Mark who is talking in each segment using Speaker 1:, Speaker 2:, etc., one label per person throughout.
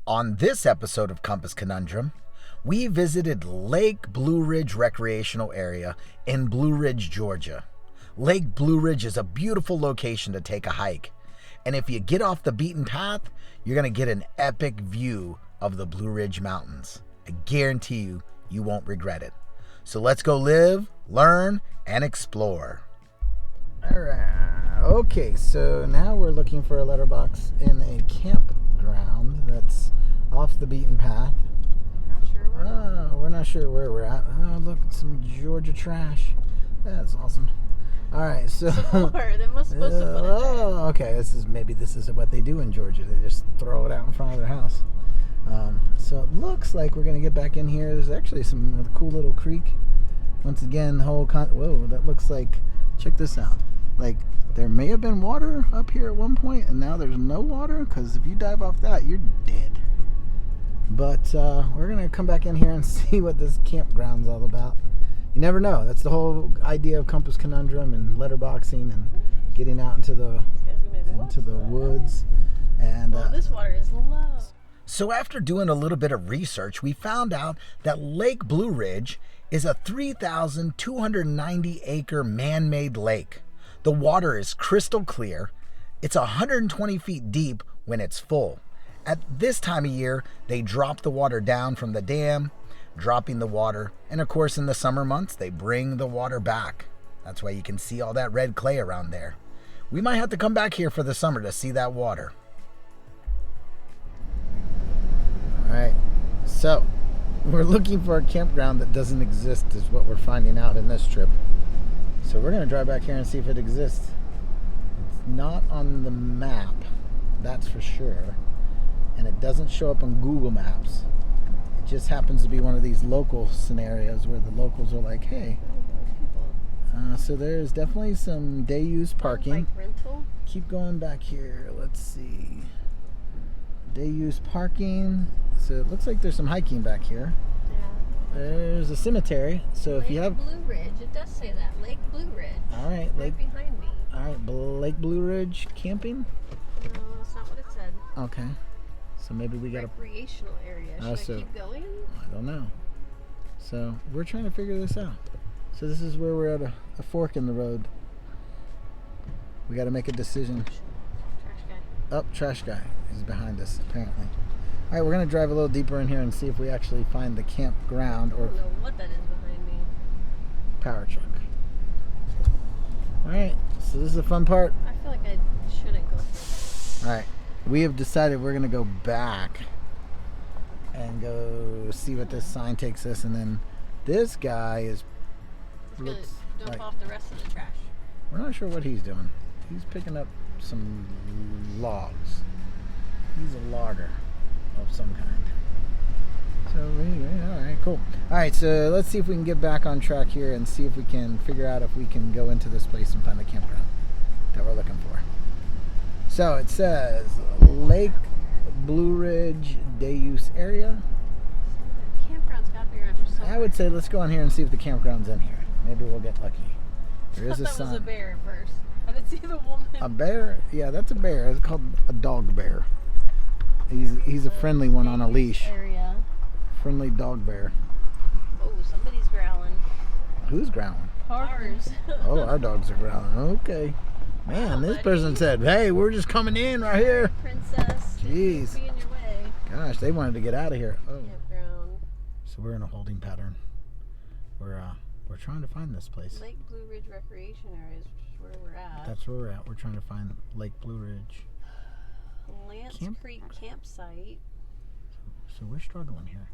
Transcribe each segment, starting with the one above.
Speaker 1: On this episode of Compass Conundrum, we visited Lake Blue Ridge Recreational Area in Blue Ridge, Georgia. Lake Blue Ridge is a beautiful location to take a hike. And if you get off the beaten path, you're going to get an epic view of the Blue Ridge Mountains. I guarantee you, you won't regret it. So let's go live, learn, and explore. All right. Okay, so now we're looking for a letterbox in a campground that's off the beaten path. We're not sure where we're at. Oh, look, some Georgia trash. That's awesome. All right, so
Speaker 2: they must supposed to put it there.
Speaker 1: Oh, okay. This is what they do in Georgia. They just throw it out in front of their house. So it looks like we're gonna get back in here. There's actually some cool little creek. Once again, the whole whoa, that looks like. Check this out. Like there may have been water up here at one point, and now there's no water. Because if you dive off that, you're dead. But we're gonna come back in here and see what this campground's all about. You never know. That's the whole idea of Compass Conundrum and letterboxing and getting out into the woods. And
Speaker 2: this water is low.
Speaker 1: So after doing a little bit of research, we found out that Lake Blue Ridge is a 3,290 acre man-made lake. The water is crystal clear. It's 120 feet deep when it's full. At this time of year, they drop the water down from the dam, dropping the water. And of course, in the summer months, they bring the water back. That's why you can see all that red clay around there. We might have to come back here for the summer to see that water. All right, so we're looking for a campground that doesn't exist is what we're finding out in this trip. So we're going to drive back here and see if it exists. It's not on the map, that's for sure. And it doesn't show up on Google Maps. It just happens to be one of these local scenarios where the locals are like, hey. So there's definitely some day use parking.
Speaker 2: Bike rental?
Speaker 1: Keep going back here. Let's see. Day use parking. So it looks like there's some hiking back here.
Speaker 2: Yeah.
Speaker 1: There's a cemetery. So
Speaker 2: Lake
Speaker 1: if you have
Speaker 2: Blue Ridge, it does say that. Lake Blue Ridge.
Speaker 1: All right,
Speaker 2: right behind me.
Speaker 1: All right, Lake Blue Ridge camping.
Speaker 2: No, that's not what it said.
Speaker 1: Okay. So maybe we got
Speaker 2: recreational area. Should I keep going?
Speaker 1: I don't know. So we're trying to figure this out. So this is where we're at a fork in the road. We got to make a decision.
Speaker 2: Trash guy.
Speaker 1: Oh, trash guy is behind us apparently. All right, we're gonna drive a little deeper in here and see if we actually find the campground or
Speaker 2: I don't know what that is behind me.
Speaker 1: power truck. All right, so this is the fun part.
Speaker 2: I feel like I shouldn't go through
Speaker 1: All right, we have decided we're gonna go back and go see what this sign takes us, and then this guy is
Speaker 2: that. Dump off the rest of the trash.
Speaker 1: We're not sure what he's doing. He's picking up some logs. He's a logger of some kind. So anyway, all right, cool. All right, so let's see if we can get back on track here and see if we can figure out if we can go into this place and find the campground that we're looking for. So it says Lake Blue Ridge Day Use Area.
Speaker 2: Campground's got to be around here somewhere.
Speaker 1: I would say let's go in here and see if the campground's in here. Maybe we'll get lucky. There is a sign.
Speaker 2: That was a bear at first. I didn't see the woman.
Speaker 1: A bear? Yeah, that's a bear. It's called a dog bear. He's a friendly one on a leash.
Speaker 2: Area.
Speaker 1: Friendly dog bear.
Speaker 2: Oh, somebody's growling.
Speaker 1: Who's growling?
Speaker 2: Ours.
Speaker 1: Oh, our dogs are growling. Okay. Man, this person said, hey, we're just coming in right here.
Speaker 2: Princess.
Speaker 1: Jeez.
Speaker 2: Be in your way.
Speaker 1: Gosh, they wanted to get out of here. Oh.
Speaker 2: Campground.
Speaker 1: So we're in a holding pattern. We're trying to find this place.
Speaker 2: Lake Blue Ridge Recreation Area is where we're at.
Speaker 1: That's where we're at. We're trying to find Lake Blue Ridge.
Speaker 2: Lance Creek campsite.
Speaker 1: So we're struggling here.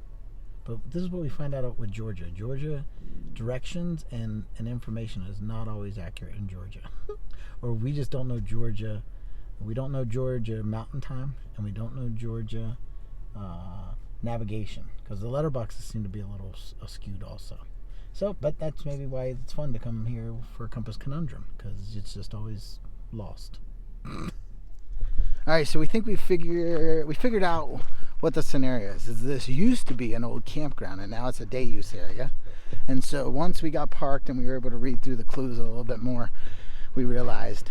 Speaker 1: But this is what we find out with Georgia. Georgia directions and information is not always accurate in Georgia. Or we just don't know Georgia. We don't know Georgia mountain time, and we don't know Georgia navigation, because the letterboxes seem to be a little skewed also. So, but that's maybe why it's fun to come here for Compass Conundrum, because it's just always lost. All right, so we think we figured out what the scenario is. This used to be an old campground, and now it's a day use area. And so once we got parked and we were able to read through the clues a little bit more, we realized,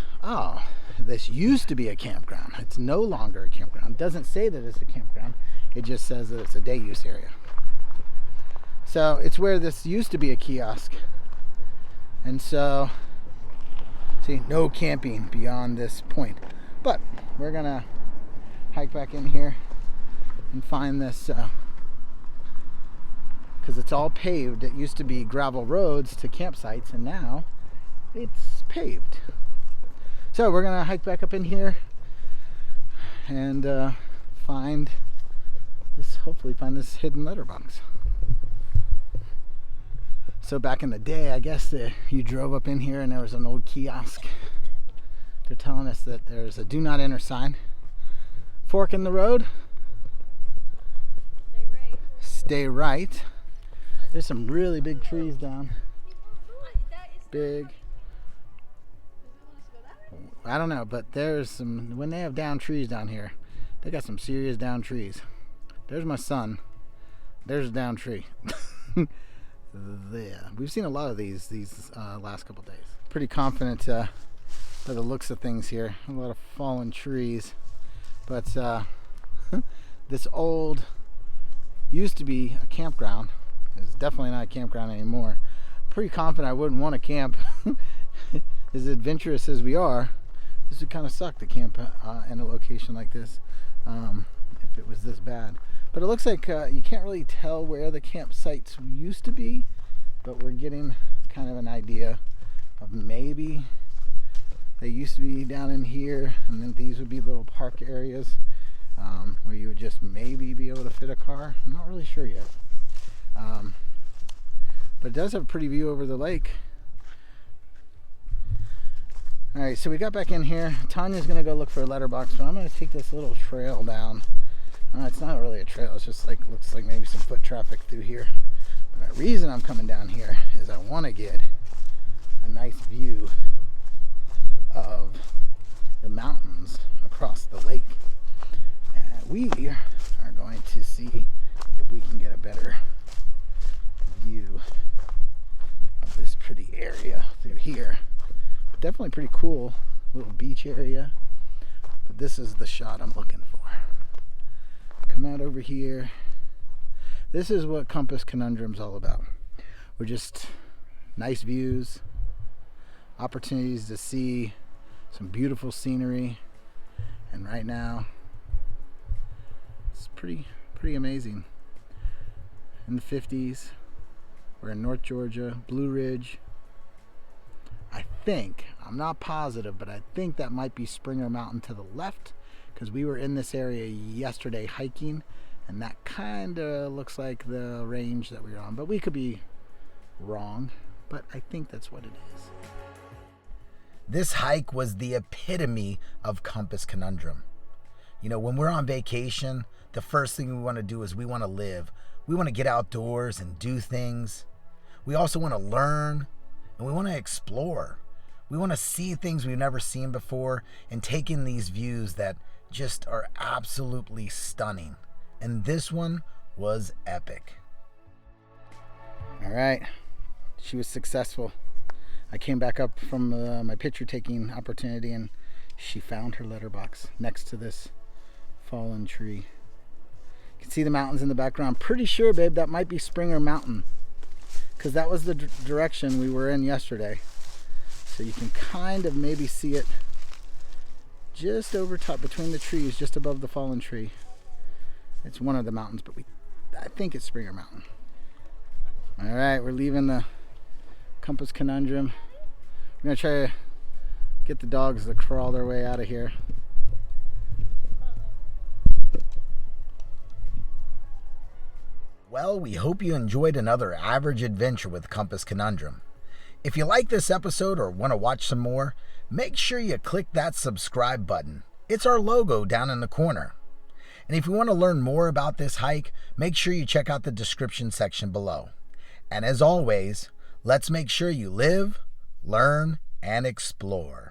Speaker 1: this used to be a campground. It's no longer a campground. It doesn't say that it's a campground.
Speaker 3: It just says that it's a day use area. So it's where this used to be a kiosk. And so, see, no camping beyond this point. But we're gonna hike back in here and find this, because it's all paved. It used to be gravel roads to campsites, and now it's paved. So we're gonna hike back up in here and hopefully find this hidden letterbox. So back in the day, I guess you drove up in here and there was an old kiosk. They're telling us that there's a do not enter sign. Fork in the road.
Speaker 2: Stay right.
Speaker 3: Stay right. There's some really big trees down. Big. I don't know, but there's some, when they have down trees down here, they got some serious down trees. There's my son. There's a down tree. Yeah, we've seen a lot of these last couple days. Pretty confident by the looks of things here. A lot of fallen trees, but this old used to be a campground. It's definitely not a campground anymore. Pretty confident I wouldn't want to camp. As adventurous as we are, this would kind of suck to camp in a location like this if it was this bad. But it looks like you can't really tell where the campsites used to be, but we're getting kind of an idea of maybe they used to be down in here, and then these would be little park areas where you would just maybe be able to fit a car. I'm not really sure yet. But it does have a pretty view over the lake. Alright, so we got back in here. Tanya's going to go look for a letterbox, but I'm going to take this little trail down. It's not really a trail, it's just like, looks like maybe some foot traffic through here. But the reason I'm coming down here is I want to get a nice view of the mountains across the lake. And we are going to see if we can get a better view of this pretty area through here. But definitely pretty cool little beach area. But this is the shot I'm looking for. Come out over here. This is what Compass Conundrum's all about. We're just nice views, opportunities to see some beautiful scenery, and right now it's pretty amazing. In the 50s, we're in North Georgia, Blue Ridge. I think, I'm not positive, but I think that might be Springer Mountain to the left, because we were in this area yesterday hiking, and that kind of looks like the range that we were on, but we could be wrong, but I think that's what it is.
Speaker 1: This hike was the epitome of Compass Conundrum. You know, when we're on vacation, the first thing we want to do is we want to live. We want to get outdoors and do things. We also want to learn, and we want to explore. We want to see things we've never seen before and take in these views that just are absolutely stunning. And this one was epic.
Speaker 3: All right, she was successful. I came back up from my picture taking opportunity, and she found her letterbox next to this fallen tree. You can see the mountains in the background. Pretty sure, babe, that might be Springer Mountain, because that was the direction we were in yesterday. So you can kind of maybe see it just over top between the trees, just above the fallen tree. It's one of the mountains, but I think it's Springer Mountain. All right, we're leaving the Compass Conundrum. We're gonna try to get the dogs to crawl their way out of here.
Speaker 1: Well, we hope you enjoyed another average adventure with Compass Conundrum. If you like this episode or want to watch some more, make sure you click that subscribe button. It's our logo down in the corner. And if you want to learn more about this hike, make sure you check out the description section below. And as always, let's make sure you live, learn, and explore.